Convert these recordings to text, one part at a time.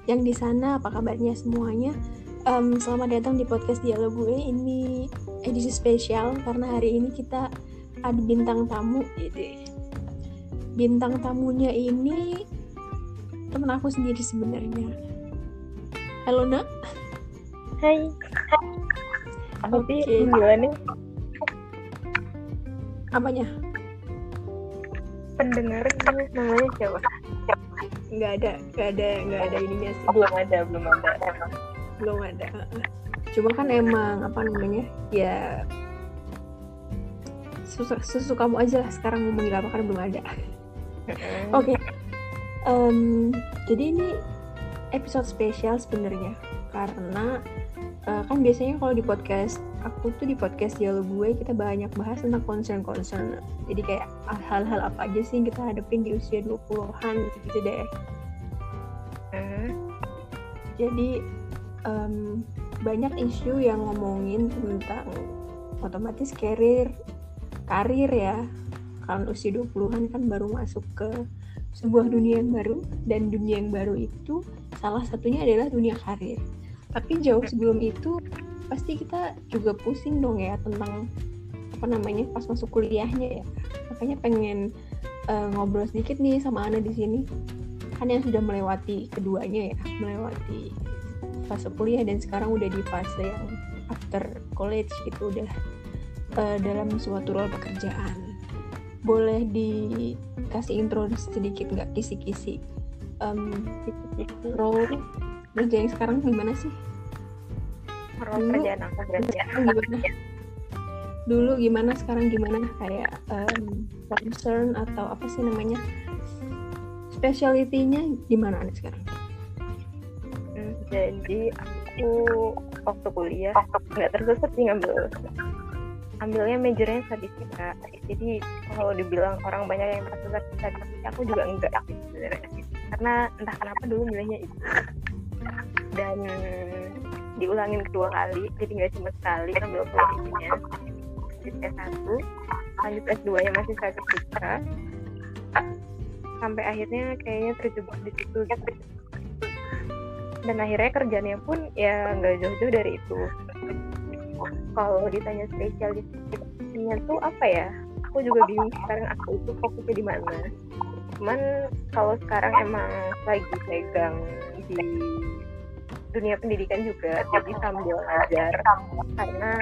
yang di sana, apa kabarnya semuanya? Selamat datang di podcast Dialog gue. Ini edisi spesial karena hari ini kita ada bintang tamu. Bintang tamunya ini temen aku sendiri sebenarnya. Halo Nak. Hai. Apa sih nih? Apanya? Pendengarnya namanya siapa? Nggak ada ininya sih. Belum ada. Cuma kan emang apa namanya ya sesukamu aja lah sekarang mau manggil apa, karena belum ada. Oke. Jadi ini episode spesial sebenarnya karena kan biasanya kalau di podcast aku tuh, di podcast Dialog gue, kita banyak bahas tentang concern. Jadi kayak hal-hal apa aja sih yang kita hadapin di usia 20-an gitu deh. Jadi banyak isu yang ngomongin tentang otomatis karir ya. Karena usia 20-an kan baru masuk ke sebuah dunia yang baru, dan dunia yang baru itu salah satunya adalah dunia karir. Tapi jauh sebelum itu pasti kita juga pusing dong ya tentang apa namanya pas masuk kuliahnya ya. Makanya pengen ngobrol sedikit nih sama Ana di sini. Kan yang sudah melewati keduanya ya, melewati fase kuliah dan sekarang udah di fase yang after college gitu, udah dalam suatu role pekerjaan. Boleh dikasih intro sedikit nggak, kisi-kisi role kerja yang sekarang gimana sih? Kerjaan aku gimana? Dulu gimana, sekarang gimana? Kayak concern atau apa sih namanya? Specialty-nya gimana nih sekarang? Jadi aku waktu kuliah nggak tersesat sih ambilnya majornya statistika. Jadi kalau dibilang orang banyak yang tersesat statistika, aku juga enggak sebenarnya. Karena entah kenapa dulu milihnya itu. Dan diulangin kedua kali, jadi nggak cuma sekali ambil kuliahnya. Di S1, lanjut S2-nya masih statistika. Sampai akhirnya kayaknya terjebak di situ gitu. Dan akhirnya kerjanya pun ya nggak jauh-jauh dari itu. Kalau ditanya spesialisnya tuh apa ya, aku juga bingung sekarang aku itu fokusnya di mana. Cuman kalau sekarang emang lagi pegang di dunia pendidikan juga, jadi sambil ngajar, karena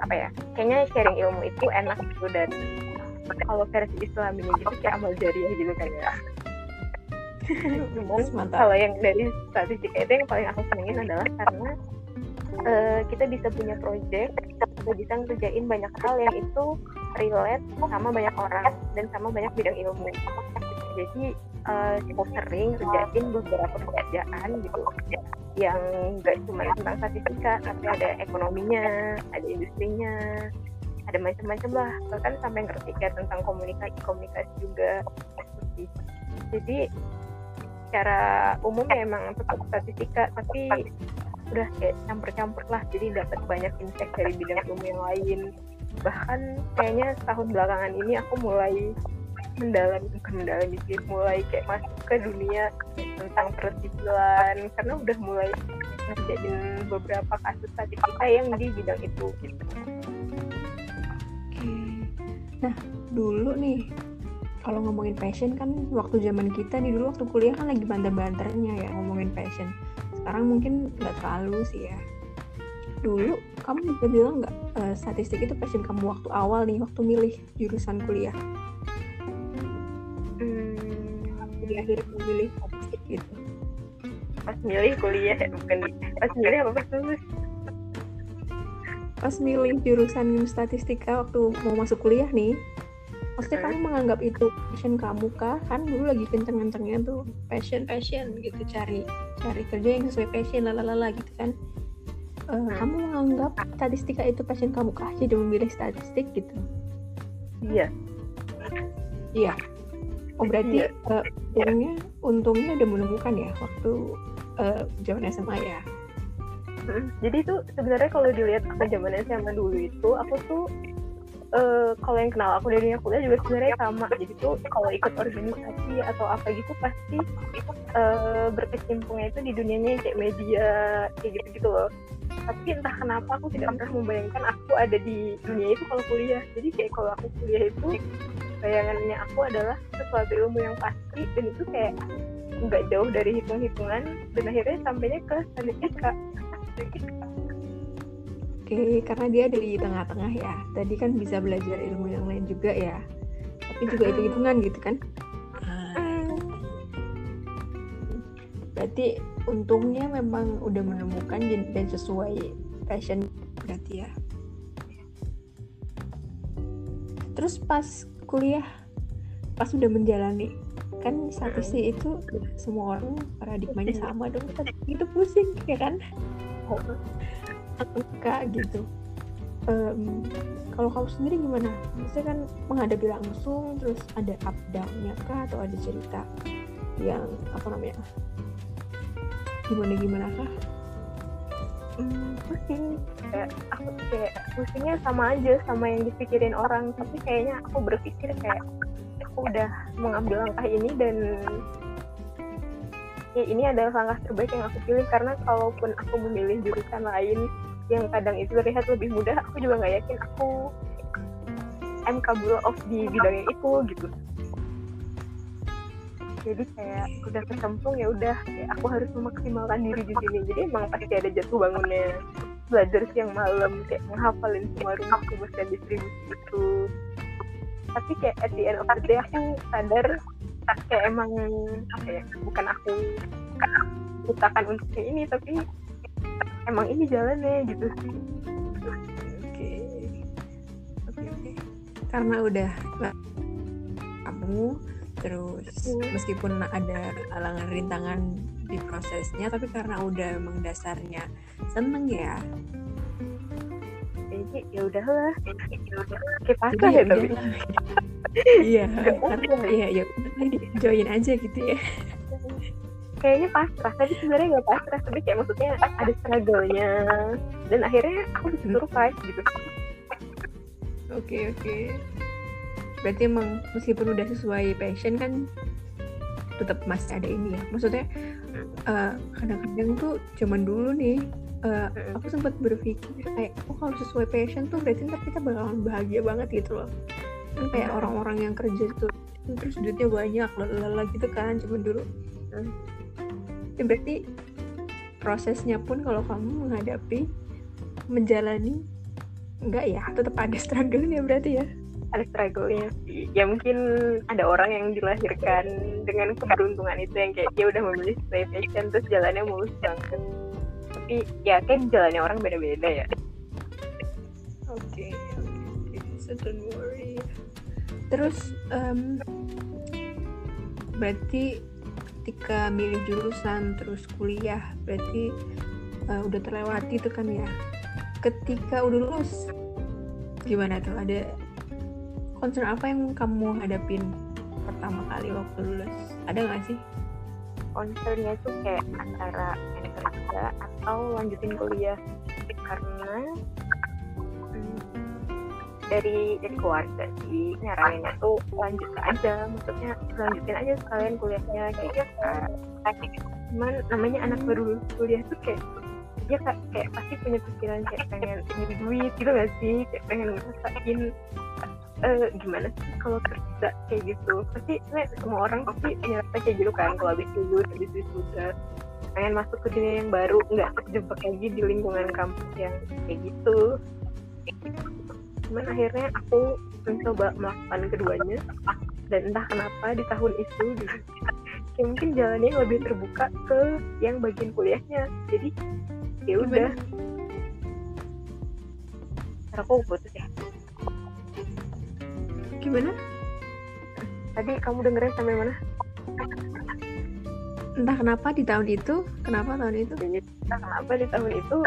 apa ya, kayaknya sharing ilmu itu enak gitu. Dan kalau versi Islaminya gitu kayak amal jariah gitu kan ya. Kalau yang dari statistika itu yang paling aku senengin adalah karena kita bisa punya project, kita bisa ngerjain banyak hal yang itu relate sama banyak orang dan sama banyak bidang ilmu. Jadi cukup sering ngerjain beberapa pekerjaan gitu yang nggak cuma tentang statistika, tapi ada ekonominya, ada industrinya, ada macam-macam lah. Bahkan sampai ngerti kayak tentang komunikasi juga. Jadi secara umum ya emang tetap statistika, tapi udah kayak campur-campur lah, jadi dapat banyak insight dari bidang ilmu yang lain. Bahkan kayaknya setahun belakangan ini aku mulai mulai kayak masuk ke dunia tentang persipilan, karena udah mulai ngerjain beberapa kasus statistika yang di bidang itu gitu. Nah dulu nih kalau ngomongin passion kan waktu zaman kita nih, dulu waktu kuliah kan lagi banter-banternya ya ngomongin passion. Sekarang mungkin nggak terlalu sih ya. Dulu kamu bisa bilang nggak statistik itu passion kamu waktu awal nih, waktu milih jurusan kuliah? Di akhirnya memilih statistik gitu. Pas milih kuliah ya, bukan pas milih apa pas lulus? Pas milih jurusan statistika waktu mau masuk kuliah nih, maksudnya kamu menganggap itu passion kamu kah? Kan dulu lagi kenceng-kencengnya tuh passion gitu, cari kerja yang sesuai passion lalala gitu kan. Kamu menganggap statistika itu passion kamu kah? Jadi memilih statistik gitu? Iya. Oh berarti untungnya udah menemukan ya waktu zaman SMA ya. Jadi tuh sebenarnya kalau dilihat aku zaman SMA dulu itu, aku tuh kalau yang kenal aku dari dunia kuliah juga sebenarnya sama. Jadi tuh kalau ikut organisasi atau apa gitu pasti berkecimpungnya itu di dunianya kayak media kayak gitu loh. Tapi entah kenapa aku tidak pernah membayangkan aku ada di dunia itu kalau kuliah. Jadi kayak kalau aku kuliah itu bayangannya aku adalah sesuatu ilmu yang pasti, dan itu kayak nggak jauh dari hitung-hitungan, dan akhirnya sampainya ke statistika. Oke, karena dia di tengah-tengah ya. Tadi kan bisa belajar ilmu yang lain juga ya. Tapi juga hitung-hitungan gitu kan. Berarti untungnya memang udah menemukan dan sesuai passion berarti ya. Terus pas kuliah, pas udah menjalani, kan statistik itu semua orang paradigmanya sama dong, itu pusing ya kan? Angka gitu. Kalau kamu sendiri gimana? Maksudnya kan menghadapi langsung, terus ada up down-nya kah, atau ada cerita yang apa namanya? Gimana kah? Pusing. Aku kayak pusingnya sama aja sama yang dipikirin orang, tapi kayaknya aku berpikir kayak aku udah mengambil langkah ini, dan ya ini adalah langkah terbaik yang aku pilih. Karena kalaupun aku memilih jurusan lain yang kadang itu terlihat lebih mudah, aku juga nggak yakin aku capable of di bidangnya itu gitu. Jadi kayak udah kecemplung, ya udah aku harus memaksimalkan diri di sini. Jadi emang pasti ada jatuh bangunnya, belajar siang malam kayak menghafalin semua rumus dan distribusi itu. Tapi kayak at the end of the day aku sadar kayak emang apa ya, bukan aku ciptakan untuk kayak ini, tapi emang ini jalannya gitu. Oke. Karena udah kamu terus meskipun ada halangan rintangan di prosesnya, tapi karena udah emang dasarnya seneng ya. Jadi ya udahlah, kayak pasrah ya tapi. Iya, karena ya join aja gitu ya. Kayaknya pasrah, tapi sebenarnya nggak pasrah, tapi kayak maksudnya ada struggle-nya, dan akhirnya aku bisa survive gitu. Oke. Berarti emang meskipun udah sesuai passion kan tetap masih ada ini ya. Maksudnya kadang-kadang tuh zaman dulu nih aku sempat berpikir kayak kalau sesuai passion tuh berarti ntar kita bakalan bahagia banget gitu loh. Kan kayak orang-orang yang kerja tuh terus duitnya banyak lala gitu kan zaman dulu. Ya, berarti prosesnya pun kalau kamu menghadapi menjalani enggak ya, tetap ada struggle-nya berarti ya. Ada struggle-nya sih. Ya mungkin ada orang yang dilahirkan dengan keberuntungan itu, yang kayak dia udah memilih sesuai passion terus jalannya mulus banget. Tapi ya kan jalannya orang beda-beda ya. Oke. So don't worry. Terus berarti ketika milih jurusan terus kuliah berarti udah terlewati itu kan ya. Ketika udah lulus gimana tuh, ada concern apa yang kamu hadapin pertama kali waktu lulus? Ada nggak sih? Concernnya tuh kayak antara kerja atau lanjutin kuliah, karena dari keluarga sih nyaraninnya tuh lanjut aja, maksudnya lanjutin aja sekalian kuliahnya kayak gitu. Cuman namanya anak baru kuliah tuh kayak dia kayak pasti punya pikiran kayak pengen nyari duit gitu gak sih, kayak pengen ngerasain gimana sih kalau kerja kayak gitu. Pasti semua orang pasti nyerasa kayak gitu kan, kalau habis lulus udah pengen masuk ke dunia yang baru, nggak terjebak lagi di lingkungan kampus yang kayak gitu. Cuman akhirnya aku mencoba melakukan keduanya, dan entah kenapa di tahun itu gitu, kayak mungkin jalannya lebih terbuka ke yang bagian kuliahnya. Jadi ya udah, aku putus ya. Gimana? Tadi kamu dengerin sampai mana? Entah kenapa di tahun itu, kenapa di tahun itu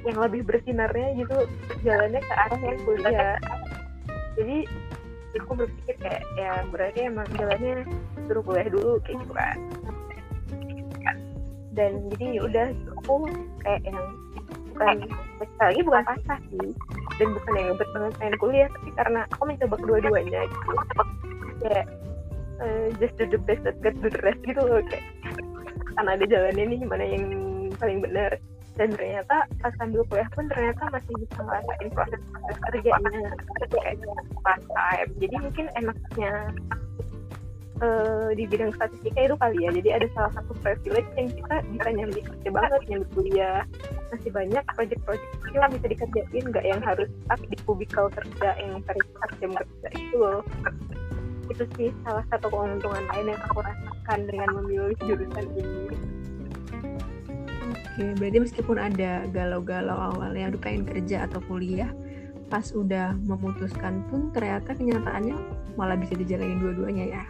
yang lebih bersinarnya gitu, jalannya ke arah yang kuliah. Jadi aku berpikir kayak ya berarti emang jalannya suruh kuliah dulu kayak gitu kan. Dan jadi ya udah, aku kayak yang bukan pasrah sih, dan bukan yang ngebet banget pengen kuliah, tapi karena aku mencoba kedua-duanya gitu, kayak just do the best that get do the rest gitu loh, kayak karena ada jalannya nih mana yang paling benar. Dan ternyata pas sambil kuliah pun ternyata masih bisa ngerasain proses kerjanya kayak part time. Jadi mungkin enaknya di bidang statistika itu kali ya, jadi ada salah satu privilege yang kita bisa nyambi kerja banget, nyambi kuliah, masih banyak project-project kecil yang bisa dikerjain, nggak yang harus stuck di kubikel kerja yang 4 jam kerja itu loh. Itu sih salah satu keuntungan lain yang aku rasakan dengan memilih jurusan ini. Oke, berarti meskipun ada galau-galau awalnya aduh pengen kerja atau kuliah, pas udah memutuskan pun ternyata kenyataannya malah bisa dijalanin dua-duanya ya.